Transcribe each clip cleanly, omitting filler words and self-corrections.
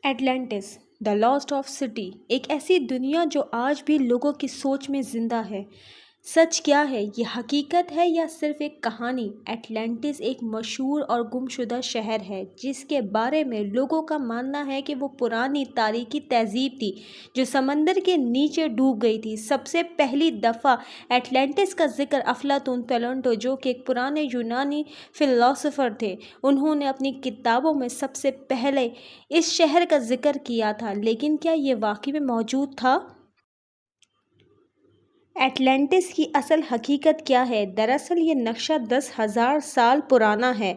Atlantis the lost of city, एक ऐसी दुनिया जो आज भी लोगों की सोच में जिंदा है। सच क्या है, ये हकीकत है या सिर्फ एक कहानी? एटलांटिस एक मशहूर और गुमशुदा शहर है जिसके बारे में लोगों का मानना है कि वो पुरानी तारीखी तहजीब थी जो समंदर के नीचे डूब गई थी। सबसे पहली दफ़ा एटलांटिस का जिक्र अफलातून प्लेटो, जो कि एक पुराने यूनानी फिलोसोफर थे, उन्होंने अपनी किताबों में सबसे पहले इस शहर का जिक्र किया था। लेकिन क्या ये वाकई में मौजूद था? एटलांटिस की असल हकीकत क्या है? दरअसल ये नक्शा 10,000 साल पुराना है।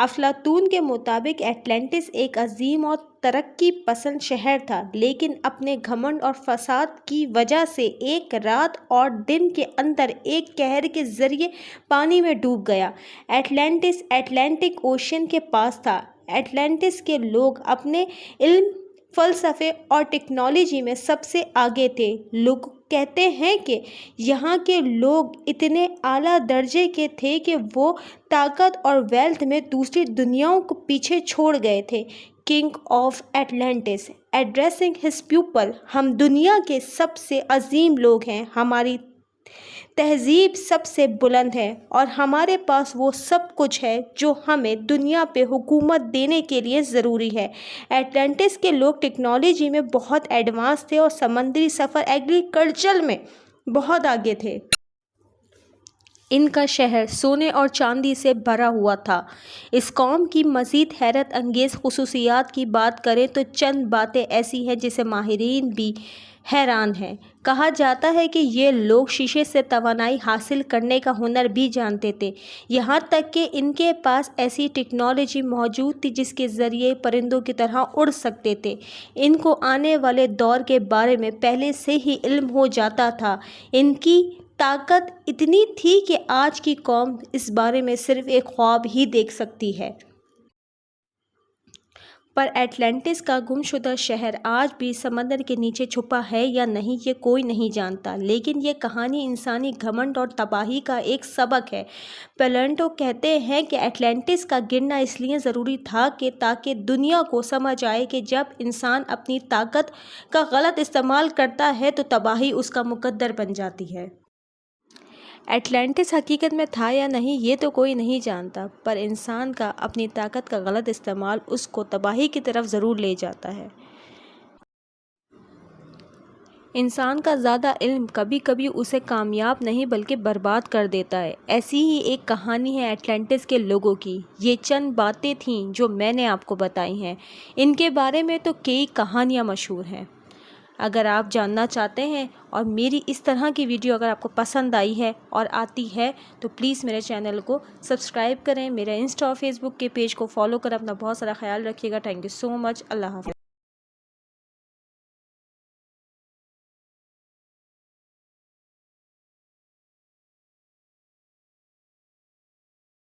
अफलातून के मुताबिक एटलांटिस एक अजीम और तरक्की पसंद शहर था, लेकिन अपने घमंड और फसाद की वजह से एक रात और दिन के अंदर एक कहर के जरिए पानी में डूब गया। एटलांटिस अटलांटिक ओशन के पास था। एटलांटिस के लोग अपने इल्म, फ़लसफ़े और टेक्नोलॉजी में सबसे आगे थे। लोग कहते हैं कि यहाँ के लोग इतने आला दर्जे के थे कि वो ताकत और वेल्थ में दूसरी दुनियाओं को पीछे छोड़ गए थे। King of Atlantis addressing his people, हम दुनिया के सबसे अजीम लोग हैं, हमारी तहजीब सबसे बुलंद है और हमारे पास वो सब कुछ है जो हमें दुनिया पे हुकूमत देने के लिए ज़रूरी है। एटलांटिस के लोग टेक्नोलॉजी में बहुत एडवांस थे और समंदरी सफ़र एग्रीकल्चर में बहुत आगे थे। इनका शहर सोने और चांदी से भरा हुआ था। इस कौम की मज़ीद हैरत अंगेज़ खुसूसियात की बात करें तो चंद बातें ऐसी हैं जिसे माहिरीन भी हैरान हैं। कहा जाता है कि ये लोग शीशे से तवानाई हासिल करने का हुनर भी जानते थे। यहाँ तक कि इनके पास ऐसी टेक्नोलॉजी मौजूद थी जिसके ज़रिए परिंदों की तरह उड़ सकते थे। इनको आने वाले दौर के बारे में पहले से ही इल्म हो जाता था। इनकी ताकत इतनी थी कि आज की कौम इस बारे में सिर्फ एक ख्वाब ही देख सकती है। पर एटलांटिस का गुमशुदा शहर आज भी समंदर के नीचे छुपा है या नहीं, ये कोई नहीं जानता। लेकिन ये कहानी इंसानी घमंड और तबाही का एक सबक है। प्लेटो कहते हैं कि एटलांटिस का गिरना इसलिए ज़रूरी था कि ताकि दुनिया को समझ आए कि जब इंसान अपनी ताकत का गलत इस्तेमाल करता है तो तबाही उसका मुकद्दर बन जाती है। एटलांटिस हकीकत में था या नहीं, ये तो कोई नहीं जानता, पर इंसान का अपनी ताकत का गलत इस्तेमाल उसको तबाही की तरफ ज़रूर ले जाता है। इंसान का ज़्यादा इल्म कभी कभी उसे कामयाब नहीं बल्कि बर्बाद कर देता है। ऐसी ही एक कहानी है एटलांटिस के लोगों की। ये चंद बातें थीं जो मैंने आपको बताई हैं। इनके बारे में तो कई कहानियाँ मशहूर हैं। अगर आप जानना चाहते हैं और मेरी इस तरह की वीडियो अगर आपको पसंद आई है और आती है तो प्लीज़ मेरे चैनल को सब्सक्राइब करें, मेरे इंस्टा और फेसबुक के पेज को फॉलो करें। अपना बहुत सारा ख्याल रखिएगा। Thank you so much. अल्लाह हाफ़िज़।